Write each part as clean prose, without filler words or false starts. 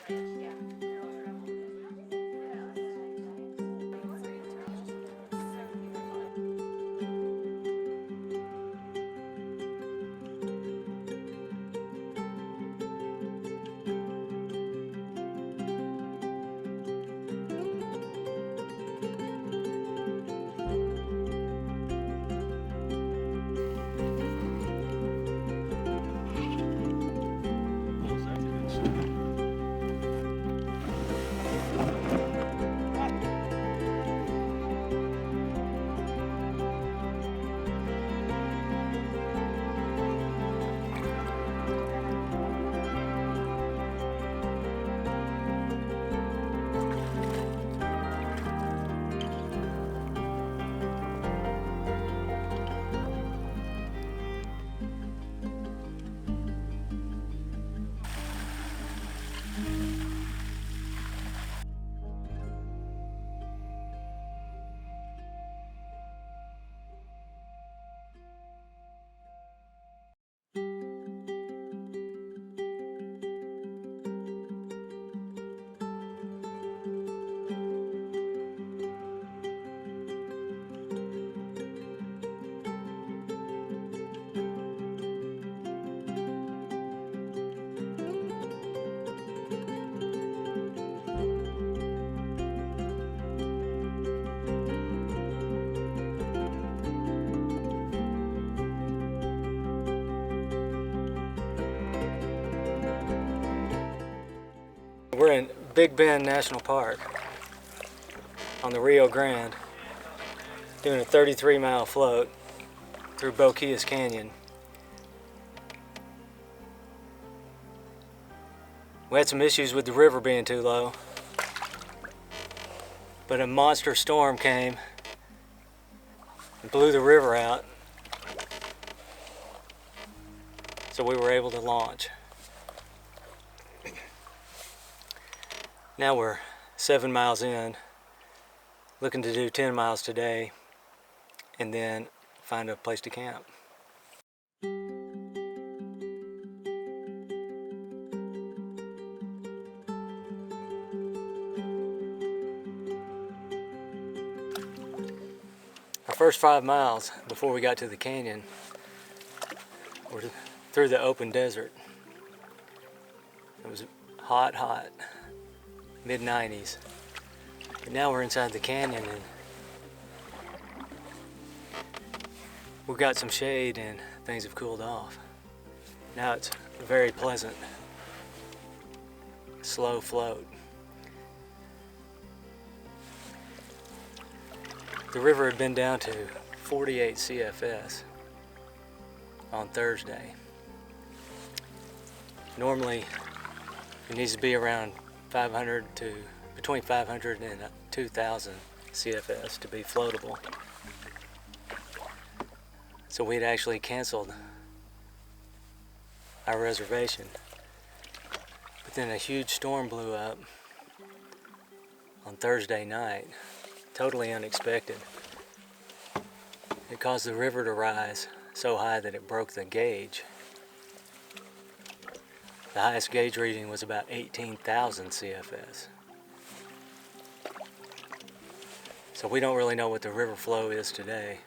We're in Big Bend National Park on the Rio Grande, doing a 33-mile float through Boquillas Canyon. We had some issues with the river being too low, but a monster storm came and blew the river out, so we were able to launch. Now we're 7 miles in, looking to do 10 miles today, and then find a place to camp. Our first 5 miles before we got to the canyon were through the open desert. It was hot. Mid-90s. But now we're inside the canyon and we've got some shade and things have cooled off. Now it's a very pleasant, slow float. The river had been down to 48 CFS on Thursday. Normally it needs to be around 500 to between 500 and 2,000 CFS to be floatable. So we'd actually canceled our reservation. But then a huge storm blew up on Thursday night, totally unexpected. It caused the river to rise so high that it broke the gauge. The highest gauge reading was about 18,000 CFS. So we don't really know what the river flow is today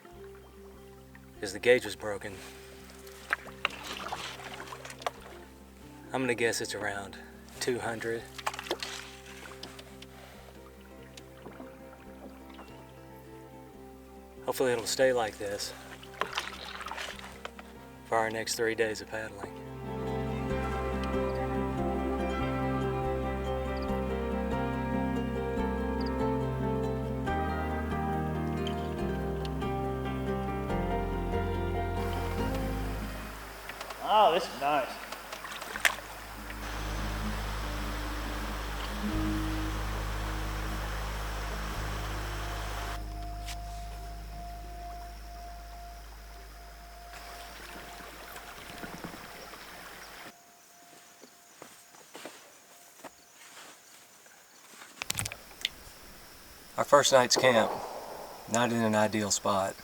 because the gauge was broken. I'm gonna guess it's around 200. Hopefully it'll stay like this for our next 3 days of paddling. Oh, this is nice. Our first night's camp, not in an ideal spot,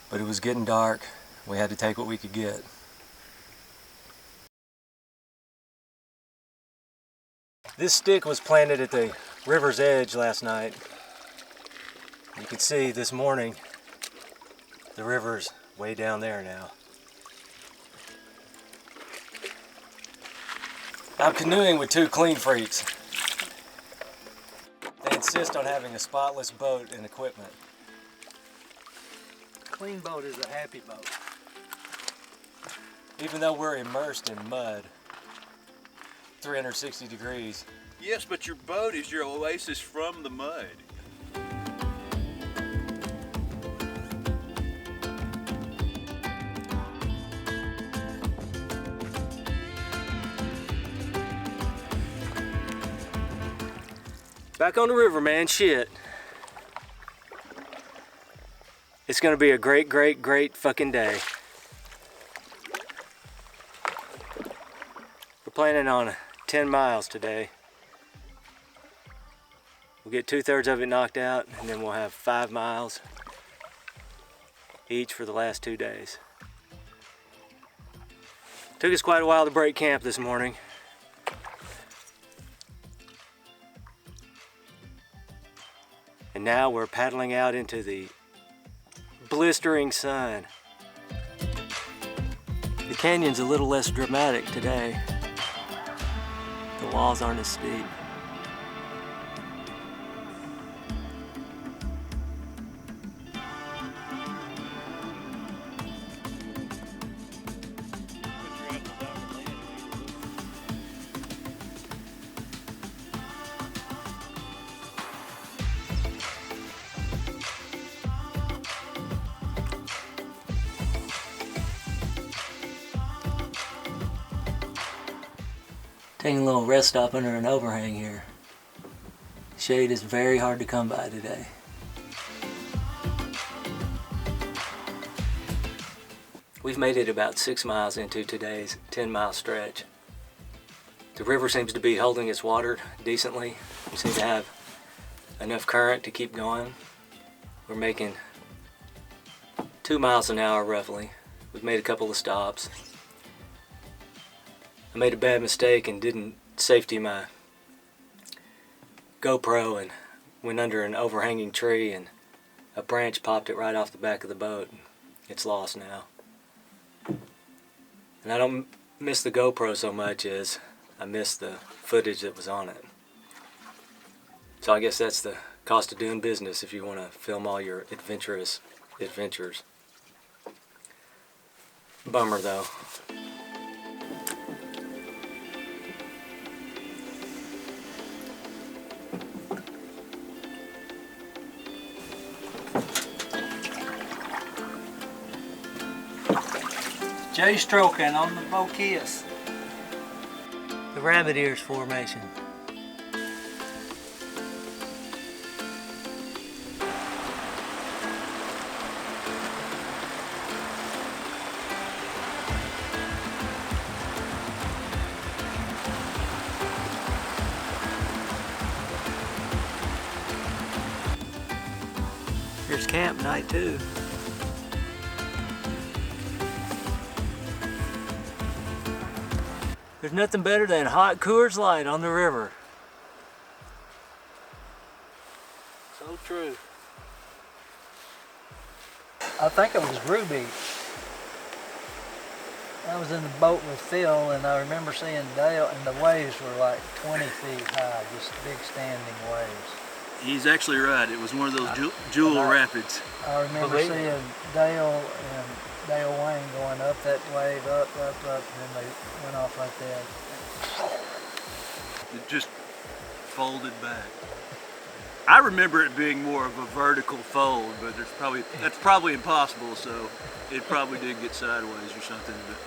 but it was getting dark. We had to take what we could get. This stick was planted at the river's edge last night. You can see this morning the river's way down there now. I'm canoeing with two clean freaks. They insist on having a spotless boat and equipment. Clean boat is a happy boat. Even though we're immersed in mud, 360 degrees. Yes, but your boat is your oasis from the mud. Back on the river, man, shit. It's gonna be a great, great, great fucking day. We're planning on 10 miles today. We'll get 2/3 of it knocked out, and then we'll have 5 miles each for the last 2 days. Took us quite a while to break camp this morning. And now we're paddling out into the blistering sun. The canyon's a little less dramatic today. The walls aren't as steep. Taking a little rest stop under an overhang here. Shade is very hard to come by today. We've made it about 6 miles into today's 10-mile stretch. The river seems to be holding its water decently. We seem to have enough current to keep going. We're making 2 miles an hour roughly. We've made a couple of stops. I made a bad mistake and didn't safety my GoPro and went under an overhanging tree, and a branch popped it right off the back of the boat. It's lost now. And I don't miss the GoPro so much as I miss the footage that was on it. So I guess that's the cost of doing business if you want to film all your adventurous adventures. Bummer though. Jay stroking on the Boquillas. The Rabbit Ears Formation. Here's camp night 2. There's nothing better than hot Coors Light on the river. So true. I think it was Ruby. I was in the boat with Phil, and I remember seeing Dale, and the waves were like 20 feet high, just big standing waves. He's actually right. It was one of those Jewel Rapids. I remember seeing Dale and Dale Wayne going up that wave, up, and then they went off like that. It just folded back. I remember it being more of a vertical fold, but that's probably impossible, so it probably did get sideways or something. But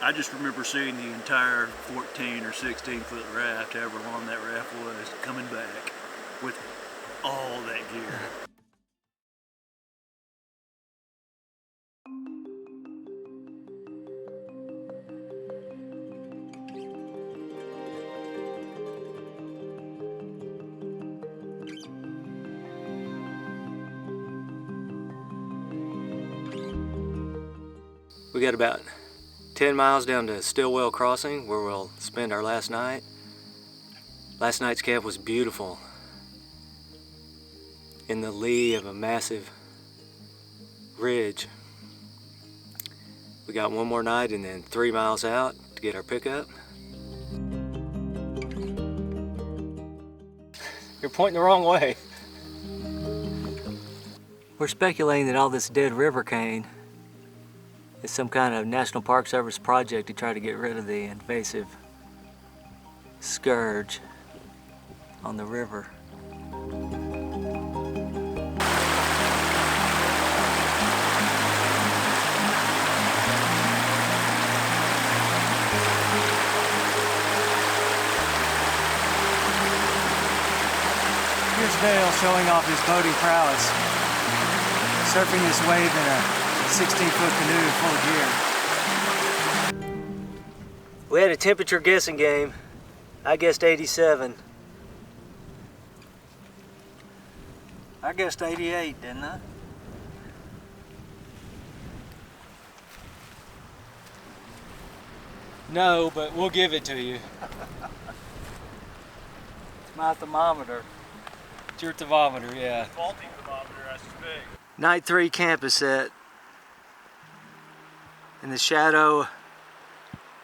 I just remember seeing the entire 14 or 16 foot raft, however long that raft was, coming back with all that gear. We got about 10 miles down to Stillwell Crossing, where we'll spend our last night. Last night's camp was beautiful. In the lee of a massive ridge. We got one more night and then 3 miles out to get our pickup. You're pointing the wrong way. We're speculating that all this dead river cane is some kind of National Park Service project to try to get rid of the invasive scourge on the river. Here's Dale showing off his boating prowess, surfing this wave in a 16-foot canoe full of gear. We had a temperature guessing game. I guessed 87. I guessed 88, didn't I? No, but we'll give it to you. It's my thermometer. It's your thermometer, yeah. Faulty thermometer, I suspect. Night 3 camp is set in the shadow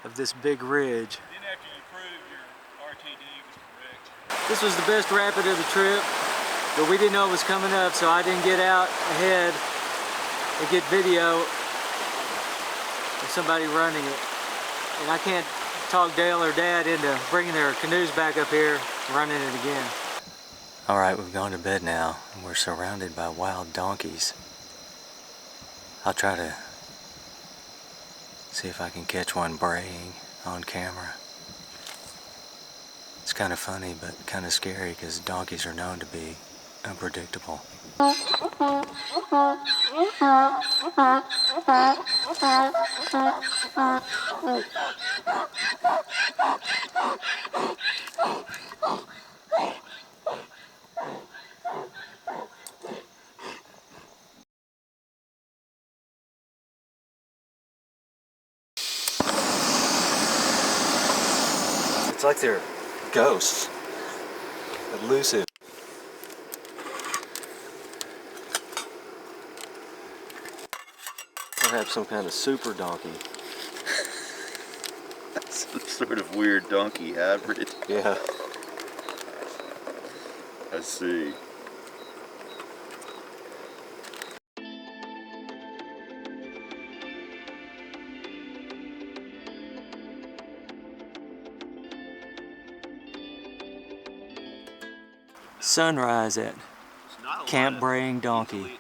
of this big ridge. Then after you prove your RTD was correct. This was the best rapid of the trip, but we didn't know it was coming up, so I didn't get out ahead and get video of somebody running it. And I can't talk Dale or Dad into bringing their canoes back up here and running it again. All right, we've gone to bed now, and we're surrounded by wild donkeys. I'll try to see if I can catch one braying on camera. It's kind of funny, but kind of scary because donkeys are known to be unpredictable. It's like they're ghosts, elusive. Perhaps some kind of super donkey. Some sort of weird donkey hybrid. Yeah. I see. Sunrise at Camp Braying Donkey.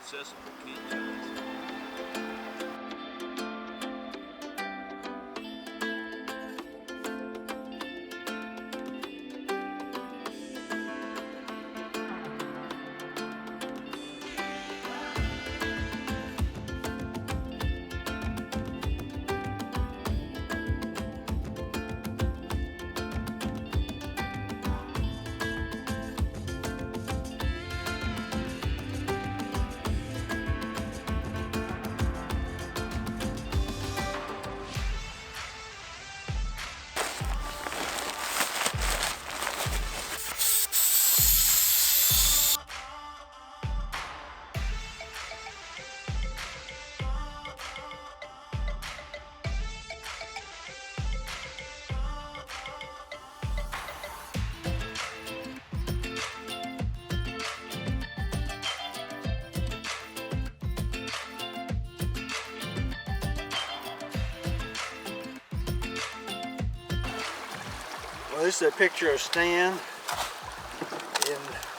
Well, this is a picture of Stan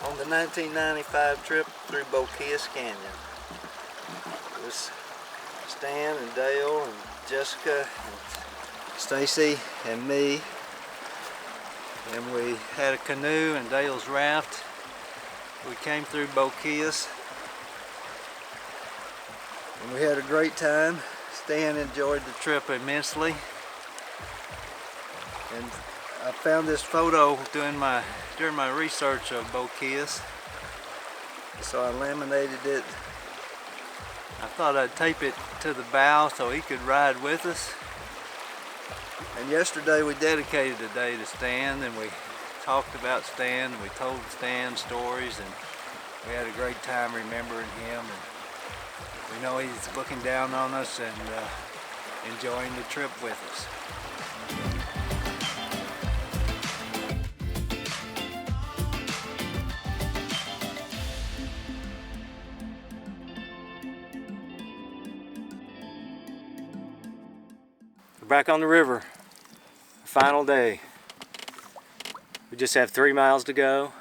on the 1995 trip through Boquillas Canyon. It was Stan and Dale and Jessica and Stacy and me. And we had a canoe and Dale's raft. We came through Boquillas and we had a great time. Stan enjoyed the trip immensely. And I found this photo during my research of Boquillas, so I laminated it. I thought I'd tape it to the bow so he could ride with us. And yesterday we dedicated a day to Stan, and we talked about Stan, we told Stan stories, and we had a great time remembering him. And we know he's looking down on us and enjoying the trip with us. We're back on the river. Final day. We just have 3 miles to go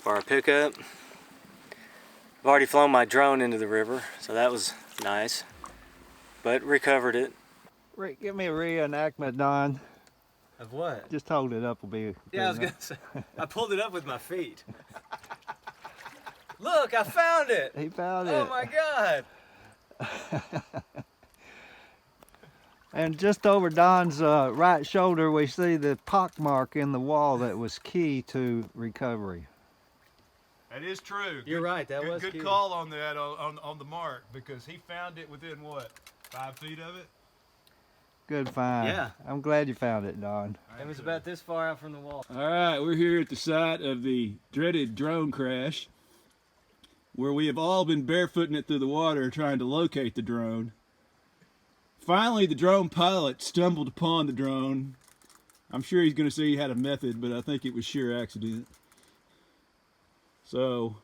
for our pickup. I've already flown my drone into the river, so that was nice, but recovered it. Rick, give me a reenactment, Don. Of what? Just hold it up will be. Yeah, I was gonna say, I pulled it up with my feet. Look, I found it! He found it. Oh my God! And just over Don's right shoulder, we see the pock mark in the wall that was key to recovery. That is true. You're right, that was good cute. call on that on the mark, because he found it within what, 5 feet of it? Good find. Yeah. I'm glad you found it, Don. It was about this far out from the wall. All right, we're here at the site of the dreaded drone crash, where we have all been barefooting it through the water trying to locate the drone. Finally, the drone pilot stumbled upon the drone. I'm sure he's going to say he had a method, but I think it was sheer accident. So,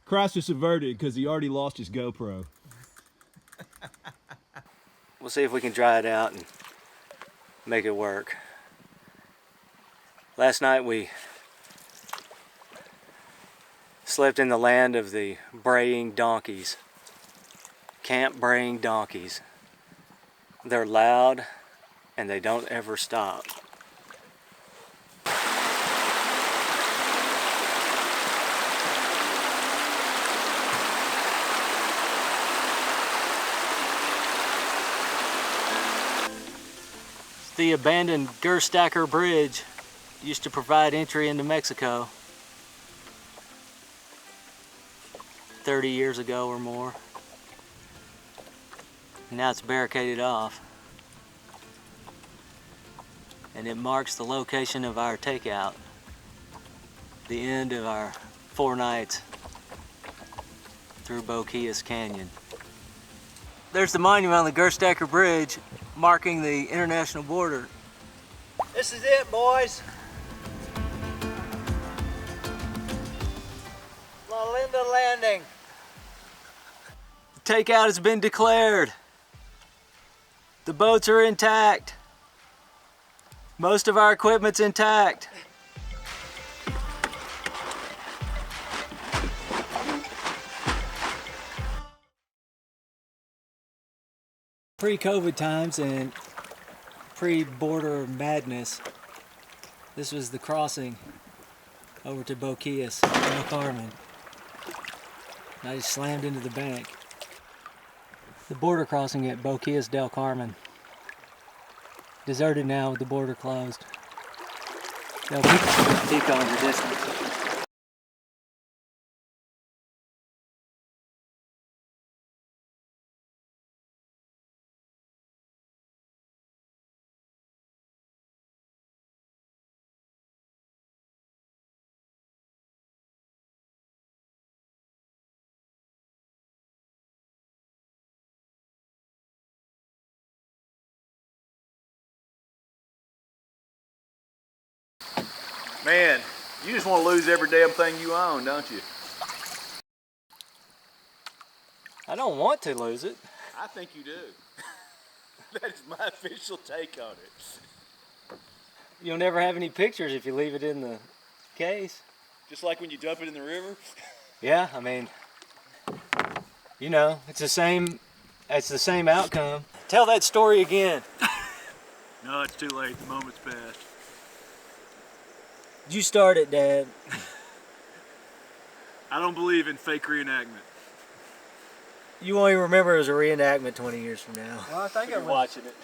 crisis averted because he already lost his GoPro. We'll see if we can dry it out and make it work. Last night we slept in the land of the braying donkeys. Camp braying donkeys. They're loud and they don't ever stop. The abandoned Gerstacker Bridge used to provide entry into Mexico 30 years ago or more. Now it's barricaded off. And it marks the location of our takeout. The end of our 4 nights through Boquillas Canyon. There's the monument on the Gerstacker Bridge marking the international border. This is it, boys. La Linda Landing. The takeout has been declared. The boats are intact. Most of our equipment's intact. Pre-COVID times and pre-border madness, this was the crossing over to Boquillas, Del Carmen. And I just slammed into the bank. The border crossing at Boquillas Del Carmen. Deserted now with the border closed. No, people in the distance. Man, you just want to lose every damn thing you own, don't you? I don't want to lose it. I think you do. That is my official take on it. You'll never have any pictures if you leave it in the case. Just like when you dump it in the river? Yeah, I mean, you know, it's the same outcome. Tell that story again. No, it's too late. The moment's passed. You start it, Dad. I don't believe in fake reenactment. You won't even remember it was a reenactment 20 years from now. Well, I think You're watching it.